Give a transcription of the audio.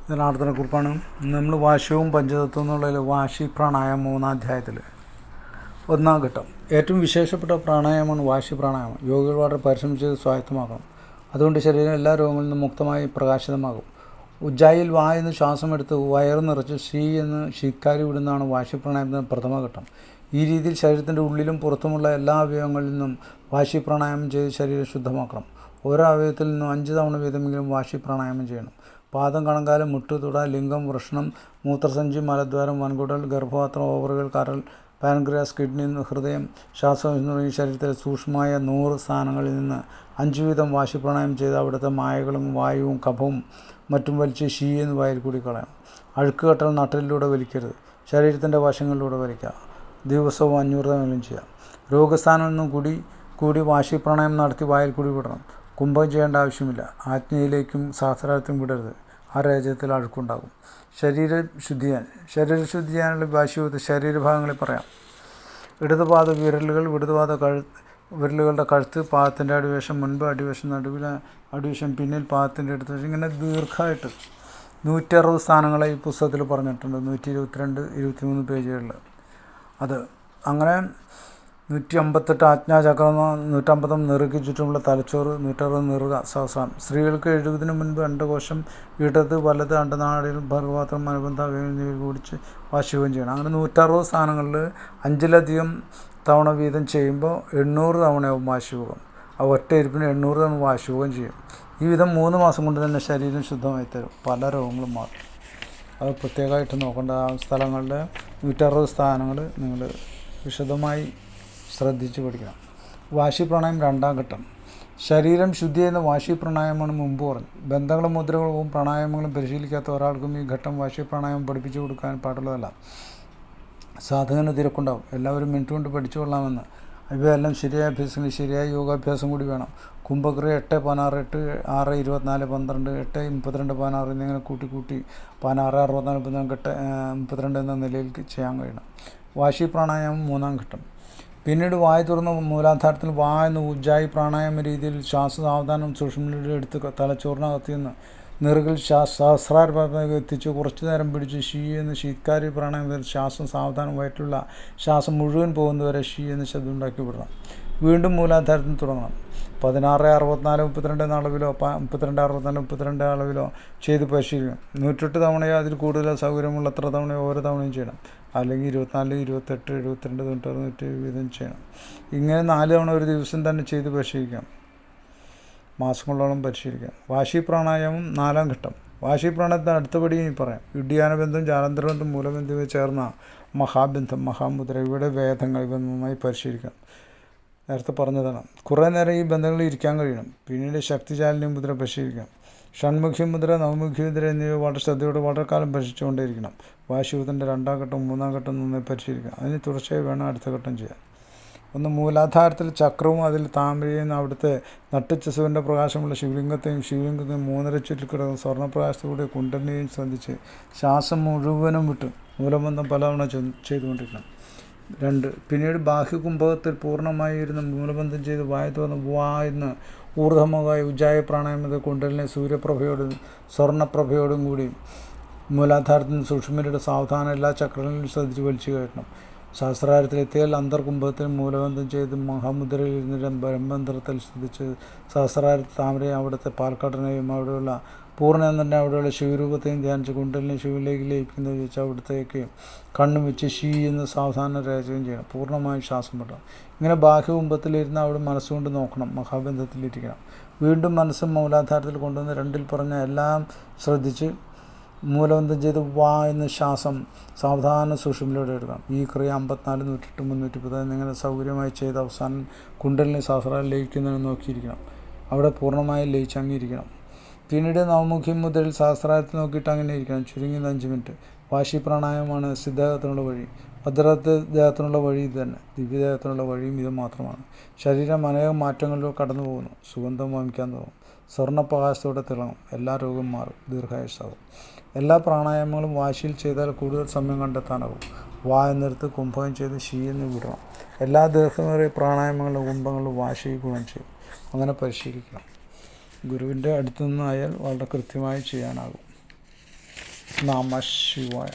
ജനാർദ്ദനക്കുറിപ്പാണ്. നമ്മൾ വാശിയും പഞ്ചതത്വം എന്നുള്ളതിൽ വാശി പ്രാണായാമം 3-ാം അധ്യായത്തിൽ 1-ാം ഘട്ടം ഏറ്റവും വിശേഷപ്പെട്ട പ്രാണായാമമാണ് വാശി പ്രാണായാമം. യോഗികൾ വളരെ പരിശ്രമിച്ച് സ്വായത്തമാക്കണം. അതുകൊണ്ട് ശരീരം എല്ലാ രോഗങ്ങളിൽ നിന്നും മുക്തമായി പ്രകാശിതമാകും. ഉജ്ജായിൽ വാ എന്ന് ശ്വാസമെടുത്ത് വയറ് നിറച്ച് ഷീ എന്ന് ശീക്കാരി വിടുന്നതാണ് വാശി പ്രാണായാമത്തിൻ്റെ പ്രഥമ ഘട്ടം. ഈ രീതിയിൽ ശരീരത്തിൻ്റെ ഉള്ളിലും പുറത്തുമുള്ള എല്ലാ അവയവങ്ങളിൽ നിന്നും വാശി പ്രാണായാമം ചെയ്ത് ശരീരം ശുദ്ധമാക്കണം. ഓരോ അവയവത്തിൽ നിന്നും 5 തവണ വീതമെങ്കിലും വാശി പ്രാണായാമം ചെയ്യണം. പാദം, കണങ്കാലം, മുട്ട്, തുട, ലിംഗം, വൃഷണം, മൂത്രസഞ്ചി, മലദ്വാരം, വൻകുടൽ, ഗർഭപാത്രം, ഓവറുകൾ, കരൾ, പാൻക്രിയാസ്, കിഡ്നി, ഹൃദയം, ശ്വാസം തുടങ്ങിയ ശരീരത്തിലെ സൂക്ഷ്മമായ 100 സ്ഥാനങ്ങളിൽ നിന്ന് 5 വീതം വാശി പ്രാണായാമം ചെയ്ത് അവിടുത്തെ മായകളും വായുവും കഫവും മറ്റും വലിച്ച് ഷീ എന്ന് വായിൽ കൂടി കളയണം. അഴുക്ക് കെട്ടൽ നട്ടലിലൂടെ വലിക്കരുത്. ശരീരത്തിൻ്റെ വശങ്ങളിലൂടെ വലിക്കുക. ദിവസവും 500 തവണയും ചെയ്യാം. രോഗസ്ഥാനങ്ങളിൽ നിന്നും കൂടി വാശി പ്രാണായാമം നടത്തി വായിൽ കൂടി വിടണം. കുംഭം ചെയ്യേണ്ട ആവശ്യമില്ല. ആജ്ഞയിലേക്കും സഹസ്രാരത്തിലും വിടരുത്. ആ രാജ്യത്തിൽ അഴുക്കുണ്ടാകും. ശരീരശുദ്ധി ചെയ്യാനുള്ള വാശിയുദ്ധ ശരീരഭാഗങ്ങളിൽ പറയാം. ഇടതുപാദ വിരലുകൾ, വിരലുകളുടെ കഴുത്ത്, പാദത്തിൻ്റെ അടിവശം, മുൻപ് അടിവശം, നടുവിൽ അടിവശം, പിന്നിൽ പാദത്തിൻ്റെ അടുത്ത വശം, ഇങ്ങനെ ദീർഘമായിട്ട് 160 സ്ഥാനങ്ങളെ ഈ പുസ്തകത്തിൽ പറഞ്ഞിട്ടുണ്ട്. 122, 23 പേജുകളിൽ. അത് അങ്ങനെ 158 ആജ്ഞാചക്രം, 150 നെറുകി ചുറ്റുമുള്ള തലച്ചോറ്, 160 നെറുക സഹസ്രം. സ്ത്രീകൾക്ക് 70 മുൻപ് അണ്ഡകോശം, ഇടത് വലത് അണ്ടനാടിയിൽ ഗർഭപാത്രം, അനുബന്ധ അവയവങ്ങൾ എന്നിവയിൽ കൂടിച്ച് വാശിഭം ചെയ്യണം. അങ്ങനെ 160 സ്ഥാനങ്ങളിൽ 5ലധികം തവണ വീതം ചെയ്യുമ്പോൾ 800 തവണയാവും വാശിഭോഗം. ആ ഒറ്റ ഇരിപ്പിന് 800 തവണ വാശിഭോഗം ചെയ്യും. ഈ വിധം 3 മാസം കൊണ്ട് തന്നെ ശരീരം ശുദ്ധമായി തരും. പല രോഗങ്ങളും മാറും. അത് പ്രത്യേകമായിട്ട് നോക്കേണ്ട. ആ സ്ഥലങ്ങളിൽ 160 സ്ഥാനങ്ങൾ നിങ്ങൾ വിശദമായി ശ്രദ്ധിച്ച് പഠിക്കണം. വാശി പ്രാണായാമം 2-ാം ഘട്ടം. ശരീരം ശുദ്ധി ചെയ്യുന്ന വാശി പ്രാണായാമമാണ് മുമ്പ് പറഞ്ഞു. ബന്ധങ്ങളും മുദ്രകളും പ്രാണായാമങ്ങളും പരിശീലിക്കാത്ത ഒരാൾക്കും ഈ ഘട്ടം വാശി പ്രാണായാമം പഠിപ്പിച്ചു കൊടുക്കാൻ പാടുള്ളതല്ല. സാധകന് തിരക്കുണ്ടാവും. എല്ലാവരും മിനിറ്റ് കൊണ്ട് പഠിച്ചു കൊള്ളാമെന്ന്. ഇവയെല്ലാം ശരിയായ അഭ്യാസങ്ങൾ, ശരിയായ യോഗാഭ്യാസം കൂടി വേണം. കുംഭക്രിയ 8, 16, 8, 6, 24, 12, 8, 32, 16 എന്നിങ്ങനെ കൂട്ടി 16, 64, 32 എന്ന നിലയിൽ ചെയ്യാൻ കഴിയണം. വാശി പ്രാണായാമം 3-ാം ഘട്ടം. പിന്നീട് വായു തുറന്ന മൂലാധാരത്തിൽ വാ എന്ന ഉജ്ജായി പ്രാണായാമ രീതിയിൽ സാവധാനം സൂക്ഷ്മതയിലൂടെ എടുത്ത് തലച്ചോറിനകത്ത് നിന്ന് നെറുകിൽ സഹസ്രാരഭാഗത്തേക്ക് എത്തിച്ച് കുറച്ചു നേരം പിടിച്ച് ഷീ എന്ന് ശീത്കാരി പ്രാണായാമത്തിൽ ശ്വാസം സാവധാനം വയറ്റിലുള്ള ശ്വാസം മുഴുവൻ പോകുന്നതുവരെ ഷീ എന്ന് ശബ്ദം ഉണ്ടാക്കി വിടണം. വീണ്ടും മൂലാധാരത്തിൽ തുടങ്ങണം. 16, 64, 32 എന്ന അളവിലോ 32, 64, 32 അളവിലോ ചെയ്ത് പരിശീലിക്കണം. 108 തവണയോ അതിൽ കൂടുതൽ സൗകര്യമുള്ളത്ര തവണയോ ഓരോ തവണയും ചെയ്യണം. അല്ലെങ്കിൽ 24, 28, 72, 96, 107 വീതം ചെയ്യണം. ഇങ്ങനെ 4 തവണ ഒരു ദിവസം തന്നെ ചെയ്ത് പരിശീലിക്കാം. മാസങ്ങളോളം പരിശീലിക്കാം. വാശി പ്രാണായാമം 4-ാം ഘട്ടം. വാശി പ്രാണായാമത്തിന് അടുത്തപടി ഇനി പറയാം. ഇഡ്യാനബന്ധം, ജാലന്തരബന്ധം, മൂലബന്ധം ഇവ ചേർന്ന മഹാബന്ധം, മഹാമുദ്ര, ഇവിടെ വേദങ്ങൾ ഇവ നന്നായി പരിശീലിക്കണം. നേരത്തെ പറഞ്ഞതാണ്. കുറേ നേരം ഈ ബന്ധങ്ങളിൽ ഇരിക്കാൻ കഴിയണം. പിന്നീട് ശക്തിചാലിനി മുദ്ര പരിശീലിക്കാം. ഷൺമുഖി മുദ്ര, നവമുഖി മുദ്ര എന്നിവ വളരെ ശ്രദ്ധയോടെ വളരെ കാലം പരിശീലിച്ചുകൊണ്ടേയിരിക്കണം. വാശിയുദ്ധത്തിൻ്റെ 2-ാം ഘട്ടം 3-ാം ഘട്ടം നന്നായി പരിശീലിക്കണം. അതിന് തുടർച്ചയായി വേണം അടുത്ത ഘട്ടം ചെയ്യാൻ. ഒന്ന്, മൂലാധാരത്തിൽ ചക്രവും അതിൽ താമരയും അവിടുത്തെ നട്ടുച്ചസുവിൻ്റെ പ്രകാശമുള്ള ശിവലിംഗത്തെയും 3.5 ചുറ്റിൽ കിടക്കുന്ന സ്വർണ്ണപ്രകാശത്തോടെ കുണ്ടലിനെയും ശ്രദ്ധിച്ച് ശ്വാസം മുഴുവനും വിട്ട് മൂലബന്ധം പലതവണ ചെയ്തുകൊണ്ടിരിക്കണം. 2, പിന്നീട് ബാഹ്യകുംഭകത്തിൽ പൂർണ്ണമായി ഇരുന്ന് മൂലബന്ധം ചെയ്ത് വായ തുറന്ന് വാ എന്ന് ഊർദ്ധമുഖമായി ഉജ്ജായ പ്രാണായാമത്തെ കുണ്ടലിനെ സൂര്യപ്രഭയോടും സ്വർണ്ണപ്രഭയോടും കൂടി മൂലാധാരത്തിൽ നിന്ന് സൂക്ഷ്മരുടെ സാവധാനം എല്ലാ ചക്രങ്ങളിലും ശ്രദ്ധിച്ച് വലിച്ചു കയറ്റണം. സഹസ്രാരത്തിലെത്തിയാൽ അന്തർകുംഭത്തിൽ മൂലബന്ധം ചെയ്ത് മഹാമുദ്രയിൽ ഇരുന്നിട്ട് ബ്രഹ്മന്ത്രത്തിൽ ശ്രദ്ധിച്ച് സഹസ്രാരത്തിൽ താമരയും അവിടുത്തെ പാൽക്കടനെയും അവിടെയുള്ള പൂർണ്ണചന്ദ്രനെ അവിടെയുള്ള ശിവരൂപത്തെയും ധ്യാനിച്ച് കുണ്ടലിനെ ശിവനിലേക്ക് ലയിക്കുന്നത് വെച്ച് അവിടത്തേക്ക് കണ്ണും വെച്ച് ഷീ എന്ന് സാവധാനം രചനം ചെയ്യണം. പൂർണ്ണമായും ശ്വാസം വിടണം. ഇങ്ങനെ ബാഹ്യകുംഭത്തിലിരുന്ന് അവിടെ മനസ്സുകൊണ്ട് നോക്കണം. മഹാബന്ധത്തിലിരിക്കണം. വീണ്ടും മനസ്സും മൂലാധാരത്തിൽ കൊണ്ടുവന്ന് 2-ൽ പറഞ്ഞ എല്ലാം ശ്രദ്ധിച്ച് മൂലബന്ധം ചെയ്ത് വാ എന്ന് ശ്വാസം സാവധാനം സൂക്ഷ്മയിലൂടെ എടുക്കണം. ഈ ക്രിയ 54, 108, 310 എന്നിങ്ങനെ സൗകര്യമായി ചെയ്ത് അവസാനം കുണ്ടലിനെ സഹസ്രാരം ലയിക്കുന്നതിന് നോക്കിയിരിക്കണം. അവിടെ പൂർണ്ണമായും ലയിച്ചങ്ങിയിരിക്കണം. പിന്നീട് നവമുഖി മുദ്രയിൽ സഹസ്രാരത്തിൽ നോക്കിയിട്ട് അങ്ങനെ ഇരിക്കണം. ചുരുങ്ങിയത് 5 മിനിറ്റ്. വാശി പ്രാണായാമമാണ് സിദ്ധദേഹത്തിനുള്ള വഴി. ഭദ്രദേഹത്തിനുള്ള വഴി ഇത് തന്നെ. ദിവ്യദേഹത്തിനുള്ള വഴിയും ഇത് മാത്രമാണ്. ശരീരം അനേകം മാറ്റങ്ങളിലൂടെ കടന്നു പോകുന്നു. സുഗന്ധം വമിക്കാൻ തുടങ്ങും. സ്വർണ്ണപ്രകാശത്തോടെ തിളങ്ങും. എല്ലാ രോഗവും മാറും. ദീർഘായുസ്സാകും. എല്ലാ പ്രാണായാമങ്ങളും വാശിയിൽ ചെയ്താൽ കൂടുതൽ സമയം കണ്ടെത്താനാകും. വാ എന്നിടത്ത് കുംഭകം ചെയ്ത് ഷീ എന്ന് വിടണം. എല്ലാ ദീർഘമേറിയ പ്രാണായാമങ്ങളും കുംഭങ്ങളും വാശി ഗുണം ചെയ്യും. അങ്ങനെ പരിശീലിക്കണം. ഗുരുവിൻ്റെ അടുത്തു നിന്നായാൽ വളരെ കൃത്യമായി ചെയ്യാനാകും. നമഃ ശിവായ.